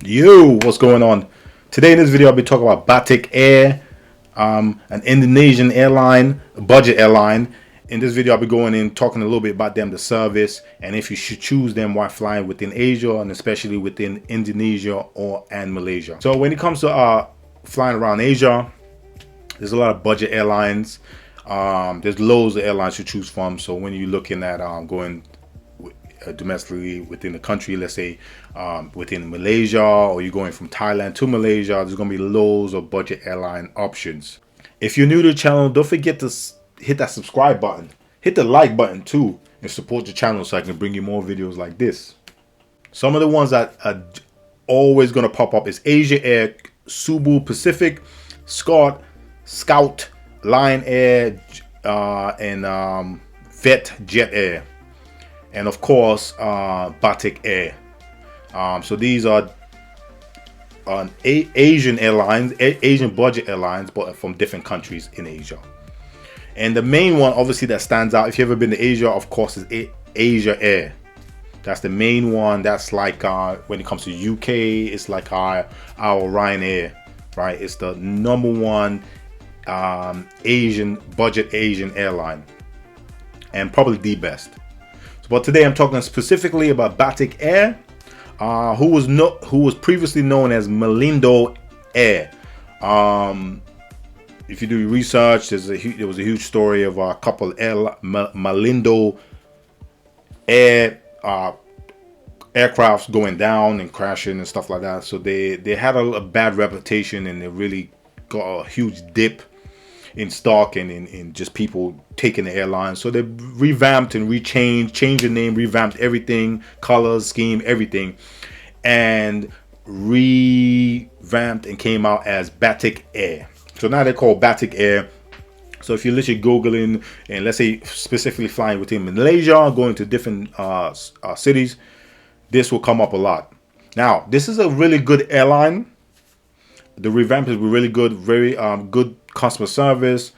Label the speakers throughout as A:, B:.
A: Yo, what's going on? Today in this video, I'll be talking about Batik Air, an Indonesian airline, a budget airline. In this video, I'll be going in talking a little bit about them, the service, and if you should choose them while flying within Asia and especially within Indonesia and Malaysia. So when it comes to flying around Asia, there's a lot of budget airlines. There's loads of airlines to choose from. So when you're looking at going domestically within the country, let's say within Malaysia, or you're going from Thailand to Malaysia, there's going to be loads of budget airline options. If you're new to the channel, don't forget to hit that subscribe button, hit the like button too, and support the channel so I can bring you more videos like this. Some of the ones that are always going to pop up is Asia Air, Cebu Pacific, Scout, Lion Air, and Vet Jet Air. And of course, Batik Air. So these are Asian airlines, Asian budget airlines, but from different countries in Asia. And the main one, obviously, that stands out, if you've ever been to Asia, of course, is Asia Air. That's the main one. That's like when it comes to UK, it's like our Ryanair, right? It's the number one budget Asian airline, and probably the best. But today I'm talking specifically about Batik Air, who was previously known as Malindo Air. If you do your research, there was a huge story of a couple Malindo Air aircrafts going down and crashing and stuff like that. So they had a bad reputation, and they really got a huge dip in stock and in just people taking the airline. So they revamped and changed the name, revamped everything, colors, scheme, everything, and revamped and came out as Batik Air. So now they're called Batik Air. So if you're literally Googling, and let's say specifically flying within Malaysia, going to different cities, this will come up a lot. Now, this is a really good airline. The revamp is really good, very good customer service.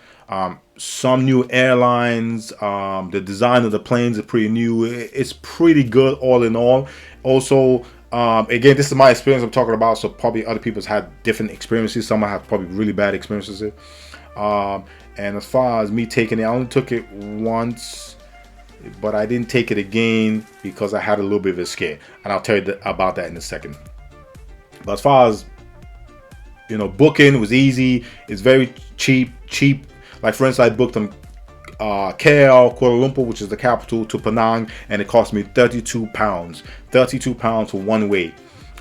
A: Some new airlines, the design of the planes are pretty new. It's pretty good all in all. Also, again, this is my experience I'm talking about, so probably other people's had different experiences. Some have probably really bad experiences. And as far as me taking it, I only took it once, but I didn't take it again because I had a little bit of a scare, and I'll tell you about that in a second. But as far as booking was easy. It's very cheap. Like for instance, I booked from KL, Kuala Lumpur, which is the capital, to Penang, and it cost me 32 pounds. 32 pounds for one way,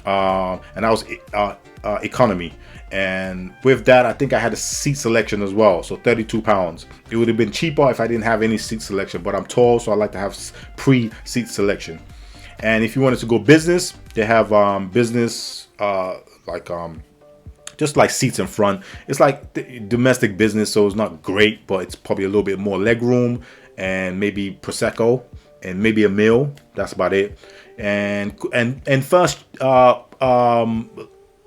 A: and that was economy. And with that, I think I had a seat selection as well. So 32 pounds. It would have been cheaper if I didn't have any seat selection, but I'm tall, so I like to have pre-seat selection. And if you wanted to go business, they have business just like seats in front. It's like domestic business, so it's not great, but it's probably a little bit more leg room, and maybe prosecco, and maybe a meal. That's about it. And first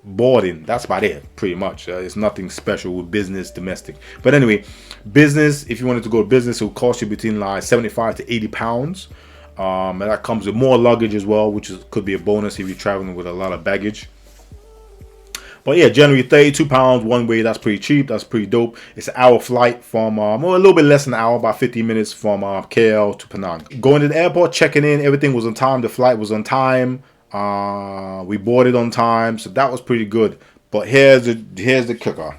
A: boarding. That's about it, pretty much. It's nothing special with business, domestic. But anyway, business. If you wanted to go to business, it will cost you between like 75 to 80 pounds. And that comes with more luggage as well, which could be a bonus if you're traveling with a lot of baggage. But yeah, generally 32 pounds one way. That's pretty cheap. That's pretty dope. It's an hour flight from, a little bit less than an hour, about 50 minutes from KL to Penang. Going to the airport, checking in, everything was on time. The flight was on time. We boarded on time, so that was pretty good. But here's the kicker.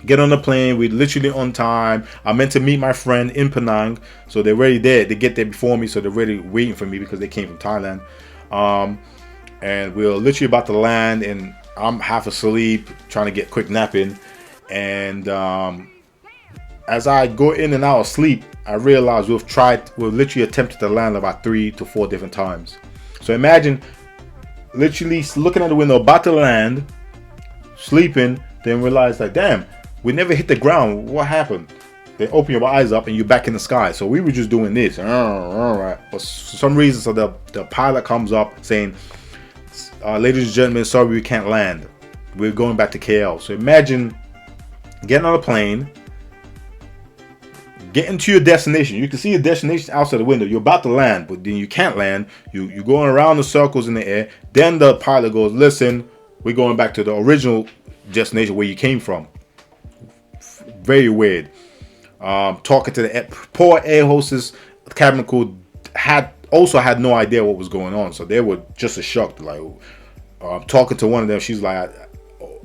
A: Get on the plane. We're literally on time. I meant to meet my friend in Penang, so they're already there. They get there before me, so they're already waiting for me because they came from Thailand. And we're literally about to land, and I'm half asleep, trying to get quick nap in. And as I go in and out of sleep, I realize we've literally attempted to land about 3 to 4 different times. So imagine literally looking at the window, about to land, sleeping, then realize like, damn, we never hit the ground. What happened? Then open your eyes up and you're back in the sky. So we were just doing this. All right. But for some reason, so the pilot comes up saying, ladies and gentlemen, sorry, we can't land. We're going back to KL. So imagine getting on a plane, getting to your destination. You can see your destination outside the window. You're about to land, but then you can't land. You're going around the circles in the air. Then the pilot goes, listen, we're going back to the original destination where you came from. Very weird. Talking to the poor air hostess, cabin crew had no idea what was going on. So they were just as shocked. Like, talking to one of them, she's like,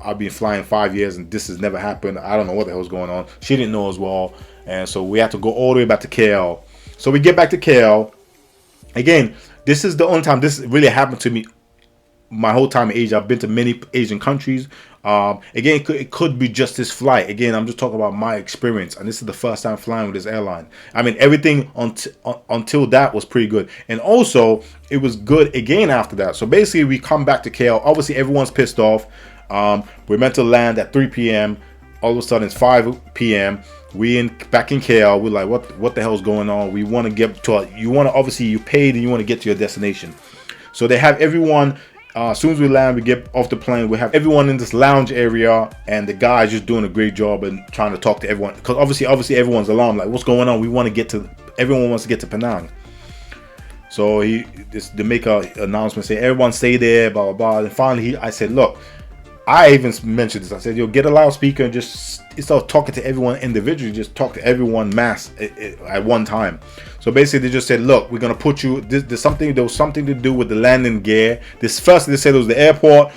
A: I've been flying 5 years and this has never happened. I don't know what the hell's going on. She didn't know as well. And so we had to go all the way back to KL. So we get back to KL. Again, this is the only time this really happened to me my whole time in Asia. I've been to many Asian countries. Again, it could be just this flight. Again, I'm just talking about my experience. And this is the first time flying with this airline. I mean, everything until that was pretty good. And also, it was good again after that. So basically, we come back to KL. Obviously, everyone's pissed off. We're meant to land at 3 p.m. All of a sudden, it's 5 p.m. Back in KL. We're like, what the hell's going on? We want to get to obviously you paid and you want to get to your destination. So they have everyone. As soon as we land, we get off the plane. We have everyone in this lounge area, and the guy's just doing a great job and trying to talk to everyone. Because obviously everyone's alarmed. Like, what's going on? Everyone wants to get to Penang. So they make an announcement saying everyone stay there, blah blah blah. And finally, I said, look. I even mentioned this. I said, get a loudspeaker and just, instead of talking to everyone individually, just talk to everyone mass at one time. So basically, they just said, look, we're going to put you, there was something to do with the landing gear. This first, they said it was the airport.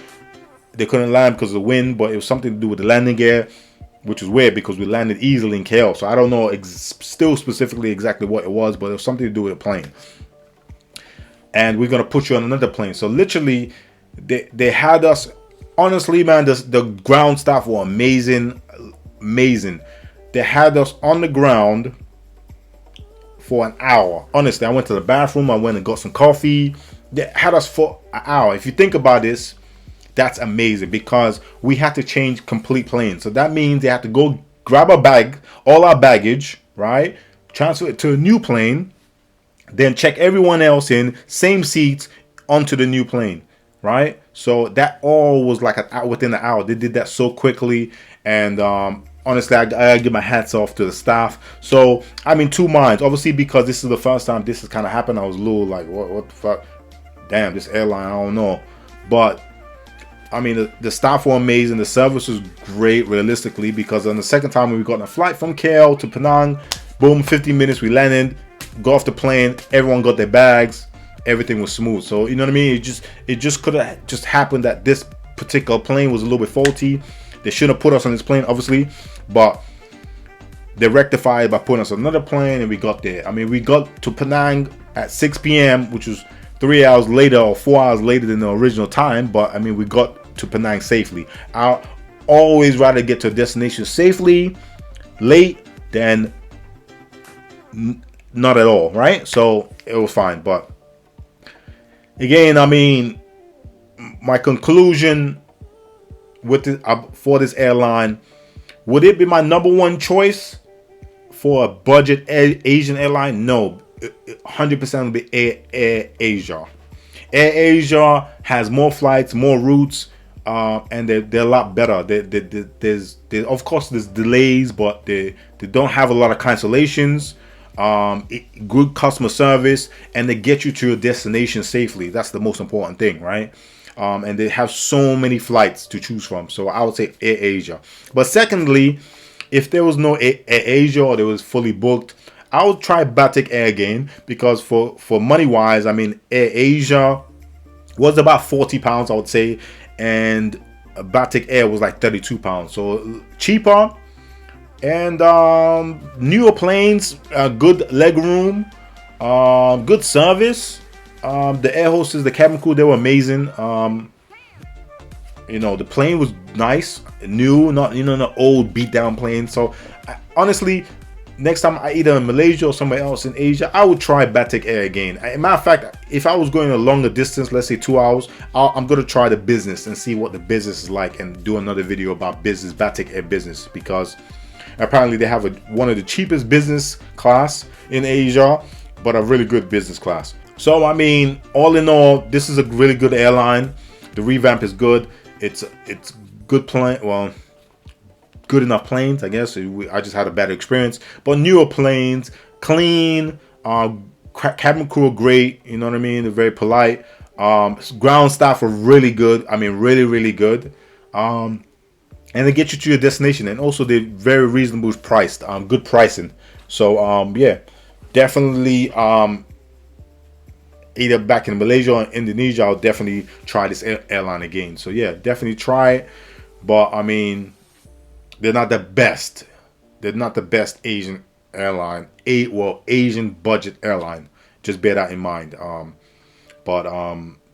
A: They couldn't land because of the wind, but it was something to do with the landing gear, which was weird because we landed easily in KL. So I don't know still specifically exactly what it was, but it was something to do with the plane. And we're going to put you on another plane. So literally, they had us. Honestly, man, the ground staff were amazing. They had us on the ground for an hour. Honestly, I went to the bathroom. I went and got some coffee. They had us for an hour. If you think about this, that's amazing because we had to change complete planes. So that means they had to go grab all our baggage, right? Transfer it to a new plane, then check everyone else in, same seats, onto the new plane. Right, so that all was like within an hour. They did that so quickly, and honestly, I give my hats off to the staff. So I'm in two minds. Obviously, because this is the first time this has kind of happened, I was a little like, what the fuck? Damn, this airline, I don't know. But I mean, the staff were amazing. The service was great, realistically, because on the second time when we got on a flight from KL to Penang, boom, 15 minutes, we landed, got off the plane, everyone got their bags. Everything was smooth. So you know what I mean, it just could have just happened that this particular plane was a little bit faulty. They shouldn't have put us on this plane, obviously, but they rectified by putting us on another plane, and we got there. I mean, we got to Penang at 6 p.m., which was 3 hours later or 4 hours later than the original time, but I mean, we got to Penang safely. I always rather get to a destination safely late than not at all, right? So it was fine. But again, I mean, my conclusion with for this airline, would it be my number one choice for a budget Asian airline? No, 100% would be Air Asia. Air Asia has more flights, more routes, and they're a lot better. There's of course there's delays, but they don't have a lot of cancellations. Good customer service, and they get you to your destination safely. That's the most important thing, right? And they have so many flights to choose from. So I would say Air Asia. But secondly, if there was no Air Asia or they was fully booked, I would try Batik Air again, because for money wise, I mean, Air Asia was about £40, I would say, and Batik Air was like £32. So cheaper. And newer planes, good leg room, good service. The air hostess, the cabin crew, they were amazing. You know, the plane was nice, new, not an old beat down plane. So honestly, next time I either in Malaysia or somewhere else in Asia, I would try Batik Air again. As a matter of fact, if I was going a longer distance, let's say 2 hours, I'm going to try the business and see what the business is like, and do another video about business, Batik Air business, because apparently they have one of the cheapest business class in Asia, but a really good business class. So I mean, all in all, this is a really good airline. The revamp is good. It's good plane. Well, good enough planes, I guess. I just had a better experience. But newer planes, clean, cabin crew are great, you know what I mean? They're very polite. Ground staff are really good. I mean, really, really good. And they get you to your destination, and also they're very reasonable priced, good pricing. So yeah, definitely either back in Malaysia or Indonesia, I'll definitely try this airline again. So yeah, definitely try it. But I mean, they're not the best. They're not the best Asian airline. Asian budget airline. Just bear that in mind. But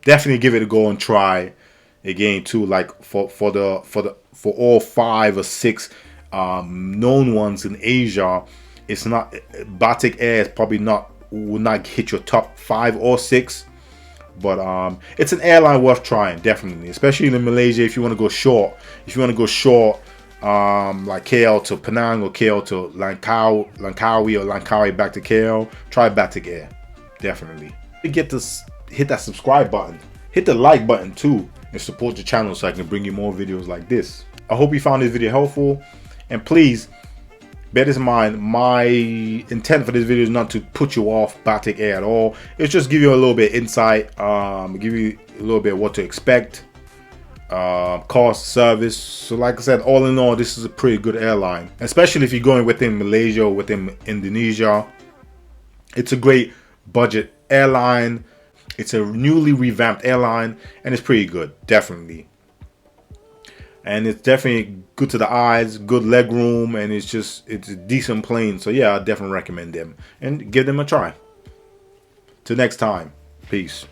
A: definitely give it a go and try again too. Like for all 5 or 6 known ones in Asia, it's not, Batik Air is probably will not hit your top 5 or 6. But it's an airline worth trying, definitely, especially in Malaysia. If you want to go short, like KL to Penang or KL to Langkawi or Langkawi back to KL, try Batik Air, definitely. Hit that subscribe button, hit the like button too, and support the channel so I can bring you more videos like this. I hope you found this video helpful, and please bear this in mind, my intent for this video is not to put you off Batik Air at all. It's just give you a little bit of insight, give you a little bit of what to expect, cost, service. So like I said, all in all, this is a pretty good airline, especially if you're going within Malaysia or within Indonesia. It's a great budget airline. It's a newly revamped airline, and it's pretty good, definitely. And it's definitely good to the eyes, good leg room, and it's a decent plane. So yeah, I definitely recommend them and give them a try. Till next time, peace.